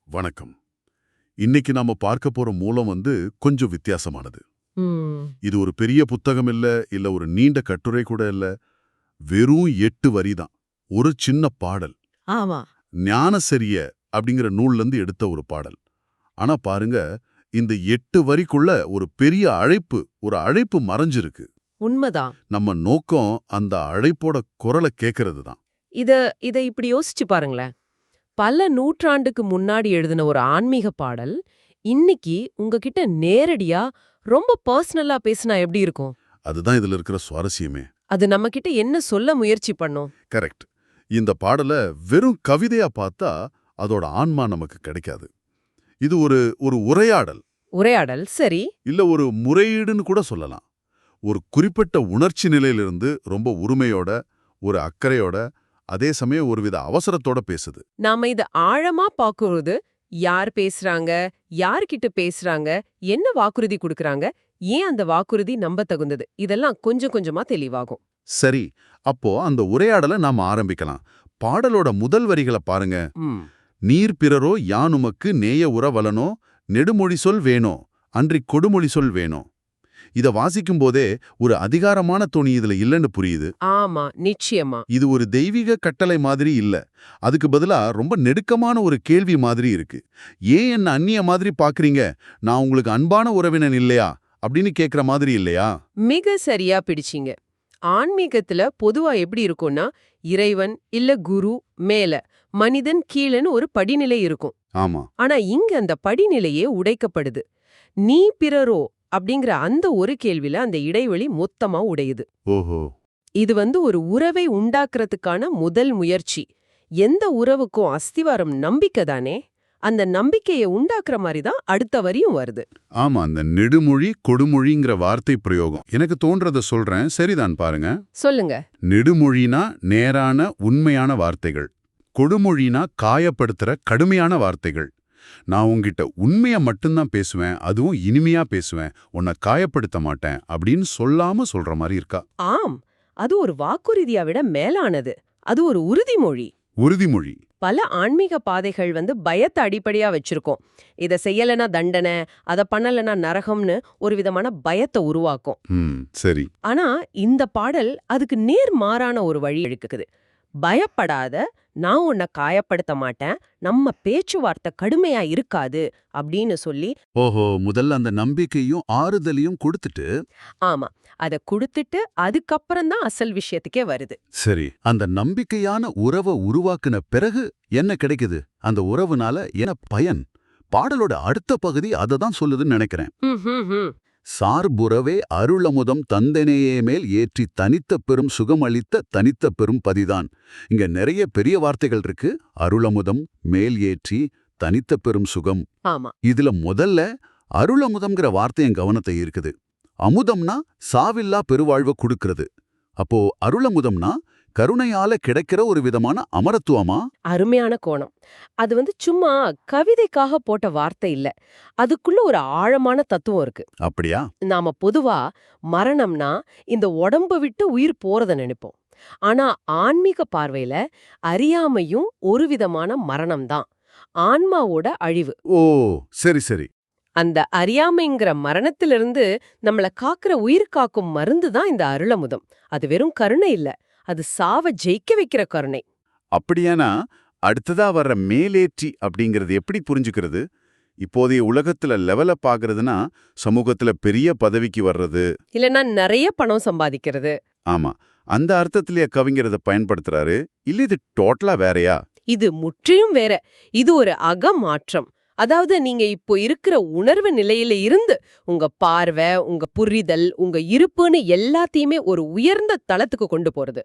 வணக்கம். இன்னைக்கு நாம பார்க்க போற மூலம் கொஞ்சம் வித்தியாசமானது. ம். இது ஒரு பெரிய புத்தகம் இல்ல ஒரு நீண்ட கட்டுரை கூட இல்ல. வெறும் 8 வரி தான். ஒரு சின்ன பாடல். ஆமா. ஞானசரிய அப்படிங்கிற நூல்ல இருந்து எடுத்த ஒரு பாடல். ஆனா பாருங்க, இந்த 8 வரிக்குள்ள ஒரு அழைப்பு மறைஞ்சிருக்கு. உண்மைதான். நம்ம நோக்கம் அந்த அழைப்போட குரலை கேட்கறது தான். இத இத இப்படி யோசிச்சு பாருங்களேன். பல நூற்றாண்டுக்கு முன்னாடி எழுதின ஒரு ஆன்மீக பாடல், இன்னைக்கு உங்ககிட்ட நேரடியா ரொம்ப பர்சனலா பேசினா எப்படி இருக்கும்? அதுதான் இதுல இருக்கிற சுவாரஸ்யமே. அது நம்மகிட்ட என்ன சொல்ல முயற்சி பண்ணும்? கரெக்ட். இந்த பாடல வெறும் கவிதையா பார்த்தா அதோட ஆன்மா நமக்கு கிடைக்காது. இது ஒரு ஒரு உரையாடல், உரையாடல் சரி. இல்ல ஒரு முறையீடுன்னு கூட சொல்லலாம். ஒரு குறிப்பிட்ட உணர்ச்சி நிலையிலிருந்து ரொம்ப உரிமையோட, ஒரு அக்கறையோட, அதே சமயம் ஒருவித அவசரத்தோட பேசுது. நாம இத ஆழமா பாக்குறது, யார் பேசுறாங்க, யார்கிட்ட பேசுறாங்க, என்ன வாக்குறுதி குடுக்கறாங்க, ஏன் அந்த வாக்குறுதி நம்ப தகுந்தது, இதெல்லாம் கொஞ்சம் கொஞ்சமா தெளிவாகும். சரி, அப்போ அந்த உரையாடலை நாம ஆரம்பிக்கலாம். பாடலோட முதல் வரிகளை பாருங்க. ம். நீர் பிறரோ யானுமக்கு நேய உறவலனோ நெடுமொழி சொல் வேணோ அன்றிக் கொடுமொழி சொல் வேணோ. இத வாசிக்கும் போதே ஒரு அதிகாரமான தொனி இதுல இல்லைன்னு புரியுது. ஆமா, நிச்சயமா. இது ஒரு தெய்வீக கட்டளை மாதிரி இல்ல. அதுக்கு பதிலா ரொம்ப நெருக்கமான ஒரு கேள்வி மாதிரி இருக்கு. ஏன் என்ன அந்நிய மாதிரி பாக்குறீங்க? நான் உங்களுக்கு அன்பான உறவினன் இல்லையா அப்படின்னு கேக்குற மாதிரி இல்லையா? மிக சரியா பிடிச்சீங்க. ஆன்மீகத்துல பொதுவா எப்படி இருக்கும்னா, இறைவன் இல்ல குரு மேல, மனிதன் கீழன்னு ஒரு படிநிலை இருக்கும். ஆமா. ஆனா இங்க அந்த படிநிலையே உடைக்கப்படுது. நீ பிறரோ அப்படிங்கிற அந்த ஒரு கேள்வில அந்த இடைவெளி மொத்தமா உடையுது. ஓஹோ. இது ஒரு உறவை உண்டாக்குறதுக்கான முதல் முயற்சி. எந்த உறவுக்கும் அஸ்திவாரம் நம்பிக்கை தானே? அந்த நம்பிக்கையை உண்டாக்குற மாதிரி தான் அடுத்த வரியும் வருது. ஆமா, அந்த நெடுமொழி கொடுமொழிங்கிற வார்த்தை பிரயோகம் எனக்கு தோன்றத சொல்றேன். சரிதான் பாருங்க. சொல்லுங்க. நெடுமொழினா நேரான உண்மையான வார்த்தைகள், கொடுமொழினா காயப்படுத்துற கடுமையான வார்த்தைகள். நான் உன்கிட்ட உண்மைய மட்டும்தான் பேசுவேன், அதுவும் இனிமையா பேசுவேன், உன்னை காயப்படுத்த மாட்டேன் அப்படின்னு சொல்லாம சொல்ற மாதிரி இருக்கா? ஆம், அது ஒரு வாக்குறுதியை விட மேலானது. அது ஒரு உறுதிமொழி. உறுதிமொழி. பல ஆன்மீக பாதைகள் பயத்தை அடிப்படையா வச்சிருக்கோம். இத செய்யலனா தண்டனை, அத பண்ணலனா நரகம்னு ஒரு விதமான பயத்தை உருவாக்கும். சரி. ஆனா இந்த பாடல் அதுக்கு நேர் மாறான ஒரு வழி இழுக்குது. பயப்படாத, நான் உன்னை காயப்படுத்த மாட்டேன், நம்ம பேச்சுவார்த்தை கடுமையா இருக்காது அப்படின்னு சொல்லி. ஓஹோ, முதல்ல அந்த நம்பிக்கையும் ஆறுதலையும் கொடுத்துட்டு. ஆமா, அத குடுத்துட்டு அதுக்கப்புறம் தான் அசல் விஷயத்துக்கே வருது. சரி, அந்த நம்பிக்கையான உறவை உருவாக்குன பிறகு என்ன கிடைக்குது? அந்த உறவுனால என்ன பயன்? பாடலோட அடுத்த பகுதி அதை தான் சொல்லுதுன்னு நினைக்கிறேன். ம்ஹும்ஹும். சார்புறவே அருளமுதம் தந்தனையே மேல் ஏற்றி தனித்த பெரும் சுகமளித்த தனித்த பெரும் பதிதான். இங்க நிறைய பெரிய வார்த்தைகள் இருக்கு. அருளமுதம், மேல் ஏற்றி, தனித்த பெரும் சுகம். ஆமா. இதுல முதல்ல அருளமுதம்ங்கிற வார்த்தை என் கவனத்தை இருக்குது. அமுதம்னா சாவில்லா பெருவாழ்வை கொடுக்கிறது. அப்போ அருளமுதம்னா கருணையால கிடைக்கிற ஒரு விதமான அமரத்துவமா? அருமையான கோணம். அது சும்மா கவிதைக்காக போட்ட வார்த்தை இல்ல. அதுக்குள்ள ஒரு ஆழமான தத்துவம் இருக்கு. அப்படியா? நாம பொதுவா மரணம்னா இந்த உடம்ப விட்டு உயிர் போறத நினைப்போம். ஆனா ஆன்மீக பார்வையில அறியாமையும் ஒரு விதமான மரணம் தான். ஆன்மாவோட அழிவு. ஓ, சரி சரி. அந்த அறியாமைங்கிற மரணத்திலிருந்து நம்மள காக்குற உயிர் காக்கும் மருந்து தான் இந்த அருளமுதம். அது வெறும் கருணை இல்ல, அது சாவ ஜெயிக்க வைக்கிற கருணை. அப்படியானா அடுத்ததா வர்ற மேலேற்றி அப்படிங்கறது எப்படி புரிஞ்சுக்கிறது? இப்போதைய உலகத்துல லெவலப் ஆகுறதுனா சமூகத்துல பெரிய பதவிக்கு வர்றது, இல்லனா நிறைய பணம் சம்பாதிக்கிறது. ஆமா, அந்த அர்த்தத்திலேயே கவிஞரத பயன்படுத்துறாரு. இல்ல இது டோட்டலா வேறயா? இது முற்றிலும் வேற. இது ஒரு அகமாற்றம். அதாவது நீங்க இப்போ இருக்கிற உணர்வு நிலையில இருந்து உங்க பார்வை, உங்க புரிதல், உங்க இருப்புன்னு எல்லாத்தையுமே ஒரு உயர்ந்த தளத்துக்கு கொண்டு போறது.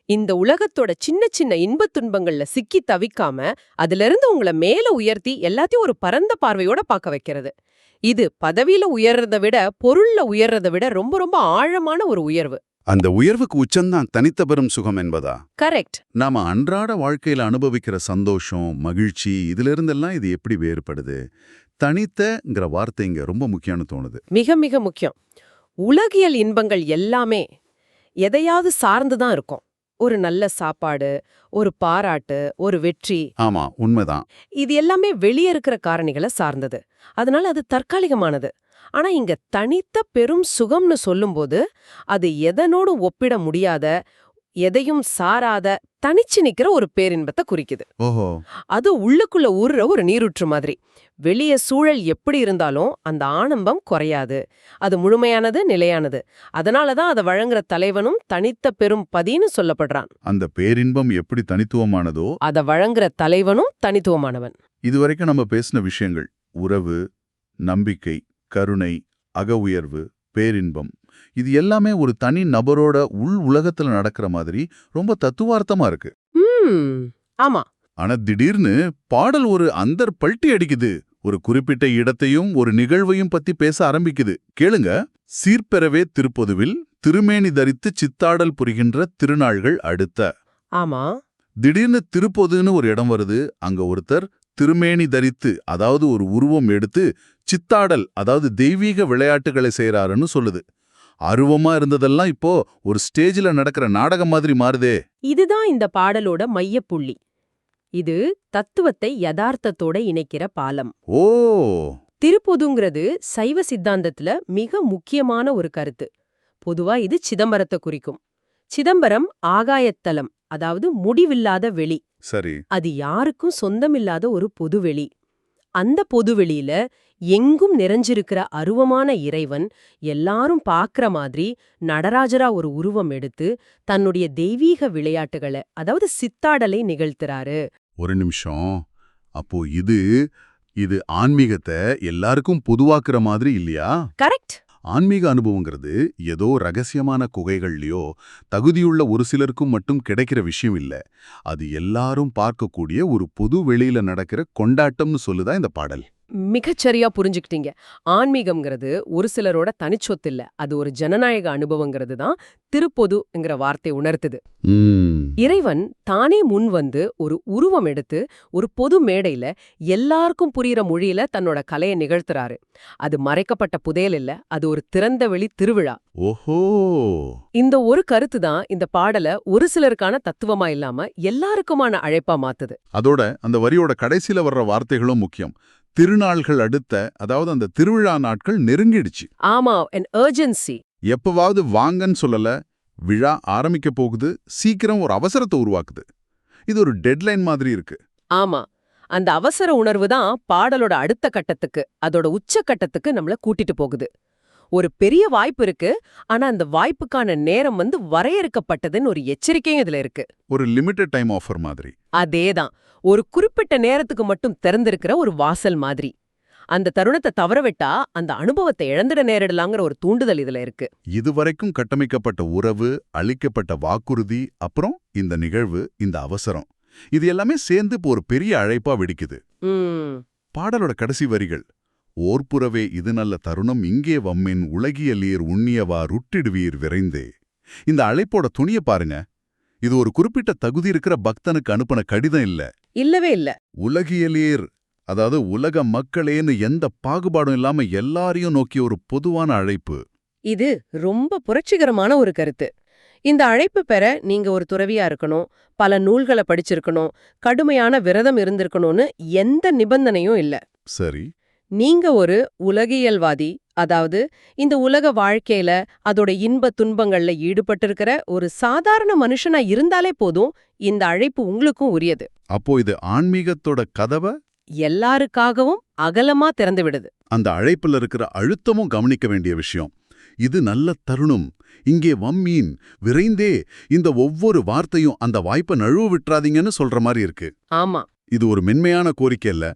இந்த உலகத்தோட சின்ன சின்ன இன்பத் துன்பங்கள்ல சிக்கி தவிக்காம அதுல இருந்து உங்களை மேல உயர்த்தி எல்லாத்தையும் ஒரு பரந்த பார்வையோட பார்க்க வைக்கிறது. இது பதவியில உயர்றதை விட, பொருள்ல உயர்றதை விட ரொம்ப ரொம்ப ஆழமான ஒரு உயர்வு. அந்த உயர்வுக்கு உச்சம்தான் தனித்த பெரும் சுகம் என்பதா? கரெக்ட். நாம அன்றாட வாழ்க்கையில அனுபவிக்கிற சந்தோஷம், மகிழ்ச்சி, இதுல இருந்தெல்லாம் இது எப்படி வேறுபடுது? தனித்தங்கிற வார்த்தை இங்க ரொம்ப முக்கியம்னு தோணுது. மிக மிக முக்கியம். உலகியல் இன்பங்கள் எல்லாமே எதையாவது சார்ந்துதான் இருக்கும். ஒரு நல்ல சாப்பாடு, ஒரு பாராட்டு, ஒரு வெற்றி, ஆமா, உண்மைதான். இது எல்லாமே வெளியே இருக்கிற காரணிகளை சார்ந்தது. அதனால அது தற்காலிகமானது. ஆனா இங்க தனித்த பெரும் சுகம்னு சொல்லும்போது அது எதனோடு ஒப்பிட முடியாத, எதையும் சாராத, தனிச்சு நிக்கிற ஒரு பேரின்பத்தை குறிக்குது. ஓஹோ. அது உள்ளுக்குள்ள ஊறுற ஒரு நீரூற்று மாதிரி. வெளிய சூழல் எப்படி இருந்தாலும் அந்த ஆனந்தம் குறையாது. அது முழுமையானது, நிலையானது. அதனாலதான் அதை வழங்குற தலைவனும் தனித்த பெரும் பதின்னு சொல்லப்படுறான். அந்த பேரின்பம் எப்படி தனித்துவமானதோ, அதை வழங்குற தலைவனும் தனித்துவமானவன். இதுவரைக்கும் நம்ம பேசின விஷயங்கள் உறவு, நம்பிக்கை, கருணை, அக உயர்வு, பேரின்பம், இது எல்லாமே ஒரு தனி நபரோட உள் உலகத்துல நடக்கிற மாதிரி ரொம்ப தத்துவார்த்தமா இருக்கு. ஆமா. ஆனா திடீர்னு பாடல் ஒரு அந்தர் பல்ட்டி அடிக்குது. ஒரு குறிப்பிட்ட இடத்தையும் ஒரு நிகழ்வையும் பத்தி பேச ஆரம்பிக்குது. கேளுங்க. சீர்பெறவே திருப்பொதுவில் திருமேனி தரித்து சித்தாடல் புரிகின்ற திருநாள்கள் அடுத்த. ஆமா. திடீர்னு திருப்பொதுன்னு ஒரு இடம் வருது. அங்க ஒருத்தர் திருமேனி தரித்து, அதாவது ஒரு உருவம் எடுத்து சித்தாடல், அதாவது தெய்வீக விளையாட்டுகளை செய்யறாருன்னு சொல்லுது. அருவமா இருந்ததெல்லாம் இப்போ ஒரு ஸ்டேஜ்ல நடக்கிற நாடகம் மாதிரி மாறுதே. இதுதான் இந்த பாடலோட மையப்புள்ளி. இது தத்துவத்தை யதார்த்தத்தோட இணைக்கிற பாலம். ஓ. திருப்பொதுங்கிறது சைவ சித்தாந்தத்துல மிக முக்கியமான ஒரு கருத்து. பொதுவா இது சிதம்பரத்தை குறிக்கும். சிதம்பரம் ஆகாயத்தலம், அதாவது முடிவில்லாத வெளி. சரி. அது யாருக்கும் சொந்தமில்லாத ஒரு பொதுவெளி. அந்த பொதுவெளியில எங்கும் நிறைஞ்சிருக்கிற அருவமான இறைவன் எல்லாரும் பாக்குற மாதிரி நடராஜரா ஒரு உருவம் எடுத்து தன்னுடைய தெய்வீக விளையாட்டுகளை, அதாவது சித்தாடலை நிகழ்த்துறாரு. ஒரு நிமிஷம். அப்போ இது ஆன்மீகத்தை எல்லாருக்கும் பொதுவாக்குற மாதிரி இல்லையா? கரெக்ட். ஆன்மீக அனுபவங்கிறது ஏதோ ரகசியமான குகைகள்லயோ தகுதியுள்ள ஒரு சிலருக்கும் மட்டும் கிடைக்கிற விஷயம் இல்ல. அது எல்லாரும் பார்க்கக்கூடிய ஒரு பொது வெளியில நடக்கிற கொண்டாட்டம்னு சொல்லுதா இந்த பாடல். மிகச்சரியா புரிஞ்சுக்கிட்டீங்க. ஆன்மீகம்ங்கிறது ஒரு சிலரோட தனிச்சொத்து இல்ல, அது ஒரு ஜனநாயக அனுபவங்கிறது தான் திருப்பொதுங்கிற வார்த்தை உணர்த்துது. இறைவன் தானே முன் வந்து ஒரு உருவம் எடுத்து ஒரு பொது மேடையில எல்லாருக்கும் புரியுற மொழியில தன்னோட கலையை நிகழ்த்துறாரு. அது மறைக்கப்பட்ட புதையல் இல்ல, அது ஒரு திறந்த வெளி திருவிழா. ஓஹோ. இந்த ஒரு கருத்து தான் இந்த பாடல ஒரு சிலருக்கான தத்துவமா இல்லாம எல்லாருக்குமான அழைப்பா மாத்துது. அதோட அந்த வரியோட கடைசியில வர்ற வார்த்தைகளும் முக்கியம். திருநாள்கள் அடுத்த, அதாவது அந்த திருவிழா நாட்கள் நெருங்கிடுச்சு. ஆமா, an urgency. எப்பவாவது வாங்கன்னு சொல்லல, விழா ஆரம்பிக்க போகுது, சீக்கிரம் ஒரு அவசரத்தை உருவாக்குது. இது ஒரு டெட்லைன் மாதிரி இருக்கு. ஆமா, அந்த அவசர உணர்வு தான் பாடலோட அடுத்த கட்டத்துக்கு, அதோட உச்சக்கட்டத்துக்கு நம்மள கூட்டிட்டு போகுது. ஒரு பெரிய வாய்ப்பு இருக்கு, ஆனா அந்த வாய்ப்புக்கான நேரம் வரையறுக்கப்பட்டதுன்னு ஒரு எச்சரிக்கையும் இதுல இருக்கு. ஒரு லிமிட்டட் டைம் ஆஃபர் மாதிரி. அதேதான், ஒரு குறிப்பிட்ட நேரத்துக்கு மட்டும் திறந்திருக்கிற ஒரு வாசல் மாதிரி. அந்த தருணத்தை தவறவிட்டா அந்த அனுபவத்தை இழந்துட நேரிடலாங்கிற ஒரு தூண்டுதல் இதுல இருக்கு. இதுவரைக்கும் கட்டமைக்கப்பட்ட உறவு, அளிக்கப்பட்ட வாக்குறுதி, அப்புறம் இந்த நிகழ்வு, இந்த அவசரம், இது எல்லாமே சேர்ந்து இப்போ ஒரு பெரிய அழைப்பா வெடிக்குது. பாடலோட கடைசி வரிகள், ஓர்புறவே இது நல்ல தருணம் இங்கே வம்மின் உலகியலீர் உண்ணியவா ருட்டிடுவீர் விரைந்தே. இந்த அழைப்போட துணிய பாருங்க. இது ஒரு குறிப்பிட்ட தகுதி இருக்கிற பக்தனுக்கு அனுப்பின கடிதம் இல்ல. இல்லவே இல்ல. உலகியலீர், அதாவது உலக மக்களேன்னு எந்த பாகுபாடும் இல்லாம எல்லாரையும் நோக்கிய ஒரு பொதுவான அழைப்பு. இது ரொம்ப புரட்சிகரமான ஒரு கருத்து. இந்த அழைப்பு பெற நீங்க ஒரு துறவியா இருக்கணும், பல நூல்களை படிச்சிருக்கணும், கடுமையான விரதம் இருந்திருக்கணும்னு எந்த நிபந்தனையும் இல்ல. சரி. நீங்க ஒரு உலகியல்வாதி, அதாவது இந்த உலக வாழ்க்கையில அதோட இன்ப துன்பங்கள்ல ஈடுபட்டிருக்கிற ஒரு சாதாரண மனுஷனா இருந்தாலே போதும், இந்த அழைப்பு உங்களுக்கும் உரியது. அப்போ இது ஆன்மீகத்தோட கதவை எல்லாருக்காகவும் அகலமா திறந்து விடுது. அந்த அழைப்புல இருக்கிற அழுத்தமும் கவனிக்க வேண்டிய விஷயம். இது நல்ல தருணம், இங்கே வம்மீன், விரைந்தே, இந்த ஒவ்வொரு வார்த்தையும் அந்த வாய்ப்பை நழுவ விட்டுறாதீங்கன்னு சொல்ற மாதிரி இருக்கு. ஆமா, இது ஒரு மென்மையான கோரிக்கை இல்ல.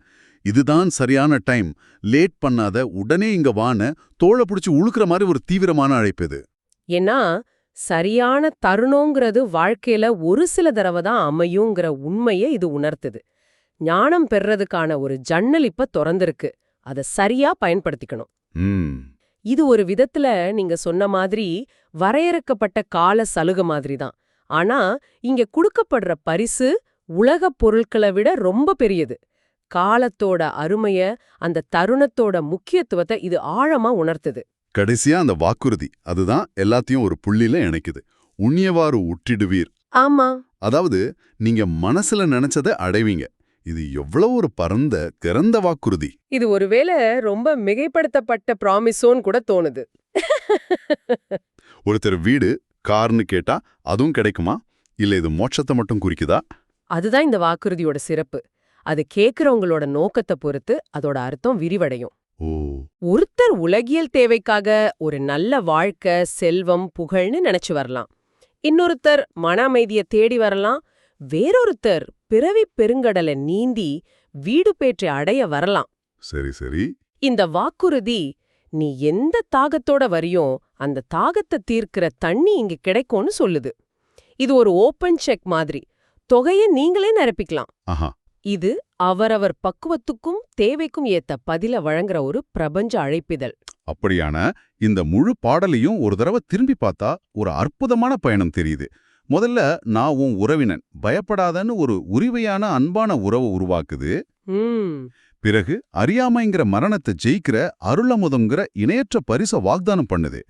இதுதான் சரியான டைம், லேட் பண்ணாத, உடனே இங்க வான தோளை பிடிச்சு உழுக்கிற மாதிரி ஒரு தீவிரமான அழைப்பு இது. ஏன்னா சரியான தருணங்கிறது வாழ்க்கையில ஒரு சில தடவை தான் அமையுங்கிற உண்மையை இது உணர்த்துது. ஞானம் பெறறதுக்கான ஒரு ஜன்னல் இப்ப திறந்திருக்கு, அதை சரியா பயன்படுத்திக்கணும். இது ஒரு விதத்துல நீங்க சொன்ன மாதிரி வரையறுக்கப்பட்ட கால சலுகை மாதிரி தான். ஆனா இங்க கொடுக்கப்படுற பரிசு உலகப் பொருட்களை விட ரொம்ப பெரியது. காலத்தோட அருமைய, அந்த தருணத்தோட முக்கியத்துவத்தை இது ஆழமா உணர்த்துது. கடைசியா அந்த வாக்குறுதி, அதுதான் எல்லாத்தையும் ஒரு புள்ளில இணைக்குது. உண்ணியவாறு உற்றிடுவீர். ஆமா. அதாவது நீங்க மனசுல நினைச்சதை அடைவீங்க. இது எவ்வளவு ஒரு பரந்த திறந்த வாக்குறுதி. இது ஒருவேளை ரொம்ப மிகைப்படுத்தப்பட்ட ப்ராமிஸோன்னு கூட தோணுது. ஒருத்தர் வீடு கார்னு கேட்டா அதுவும் கிடைக்குமா, இல்ல இது மோட்சத்தை மட்டும் குறிக்குதா? அதுதான் இந்த வாக்குறுதியோட சிறப்பு. அது கேக்குறவங்களோட நோக்கத்தை பொறுத்து அதோட அர்த்தம் விரிவடையும். ஓ, ஒருத்தர் உலகியல் தேவைக்காக ஒரு நல்ல வாழ்க்கை, செல்வம், புகழ்னு நினைச்சு வரலாம். இன்னொருத்தர் மன அமைதியை தேடி வரலாம். வேறொருத்தர் பிறவி பெருங்கடலை நீந்தி வீடு பேற்றை அடைய வரலாம். சரி சரி. இந்த வாக்குறுதி, நீ எந்த தாகத்தோட வரியோ அந்த தாகத்தை தீர்க்கிற தண்ணி இங்க கிடைக்கும்னு சொல்லுது. இது ஒரு ஓபன் செக் மாதிரி. தொகையை நீங்களே நிரப்பிக்கலாம். ஆஹா. இது அவரவர் பக்குவத்துக்கும் தேவைக்கும் ஏத்த பதில வழங்குற ஒரு பிரபஞ்ச அழைப்பிதழ். அப்படியான இந்த முழு பாடலையும் ஒரு தடவை திரும்பி பார்த்தா ஒரு அற்புதமான பயணம் தெரியுது. முதல்ல நான் உன் உறவினன், பயப்படாதன்னு ஒரு உரிமையான அன்பான உறவை உருவாக்குது. ம் பிறகு அறியாமைங்கிற மரணத்தை ஜெயிக்கிற அருளமுதம்ங்கிற இணையற்ற பரிச வாக்தானம் பண்ணுது.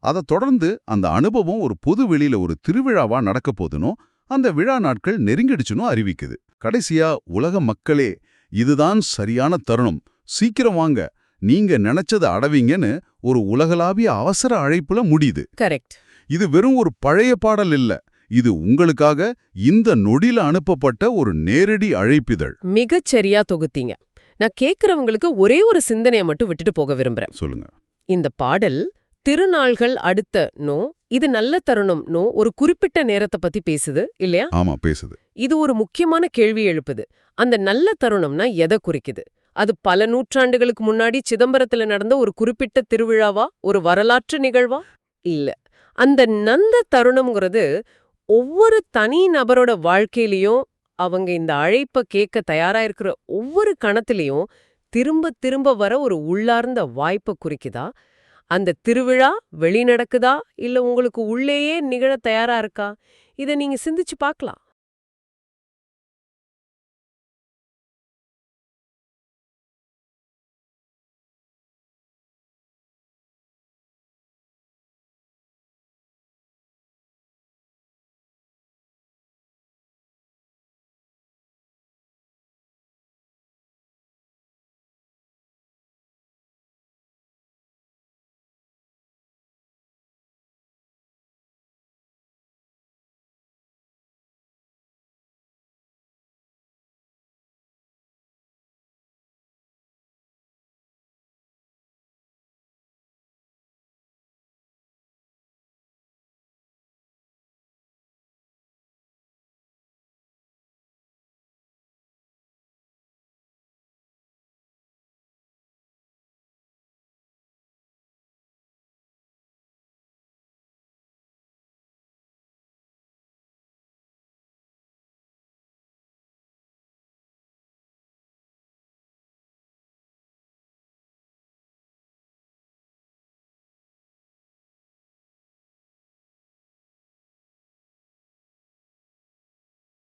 அதை தொடர்ந்து அந்த அனுபவம் ஒரு பொது வெளியில ஒரு திருவிழாவா நடக்க போதுனும், அந்த விழா நாட்கள் நெருங்கிடுச்சுன்னு அறிவிக்குது. கடைசியா உலக மக்களே, இதுதான் சரியான தருணம், சீக்கிரம் வாங்க, நீங்க நினைச்சதை அடைவீங்கன்னு ஒரு உலகளாவிய அவசர அழைப்புல முடியுது. கரெக்ட். இது வெறும் ஒரு பழைய பாடல் இல்ல, இது உங்களுக்காக இந்த நொடியில அனுப்பப்பட்ட ஒரு நேரடி அழைப்பிதழ். மிகச்சரியா தொகுத்தீங்க. நான் கேக்குறவங்களுக்கு ஒரே ஒரு சிந்தனையை மட்டும் விட்டுட்டு போக விரும்புறேன். சொல்லுங்க. இந்த பாடல் திருநாள்கள் அடுத்த நோ, இது நல்ல தருணம் நோ, ஒரு குறிப்பிட்ட நேரத்தை பத்தி பேசுது இல்லையா? ஆமா, பேசுது. இது ஒரு முக்கியமான கேள்வி எழுப்புது. அந்த நல்ல தருணம்னா எதை குறிக்குது? அது பல நூற்றாண்டுகளுக்கு முன்னாடி சிதம்பரத்துல நடந்த ஒரு குறிப்பிட்ட திருவிழாவா, ஒரு வரலாற்று நிகழ்வா? இல்ல. அந்த நல்ல தருணம்ங்கிறது ஒவ்வொரு தனி நபரோட வாழ்க்கையிலயும், அவங்க இந்த அழைப்ப கேட்க தயாரா இருக்கிற ஒவ்வொரு கணத்திலையும் திரும்ப திரும்ப வர ஒரு உள்ளார்ந்த வாய்ப்பை குறிக்குதா? அந்த திருவிழா வெளி நடக்குதா, இல்ல உங்களுக்கு உள்ளேயே நிகழ தயாரா இருக்கா? இதை நீங்க சிந்திச்சு பார்க்கலாம்.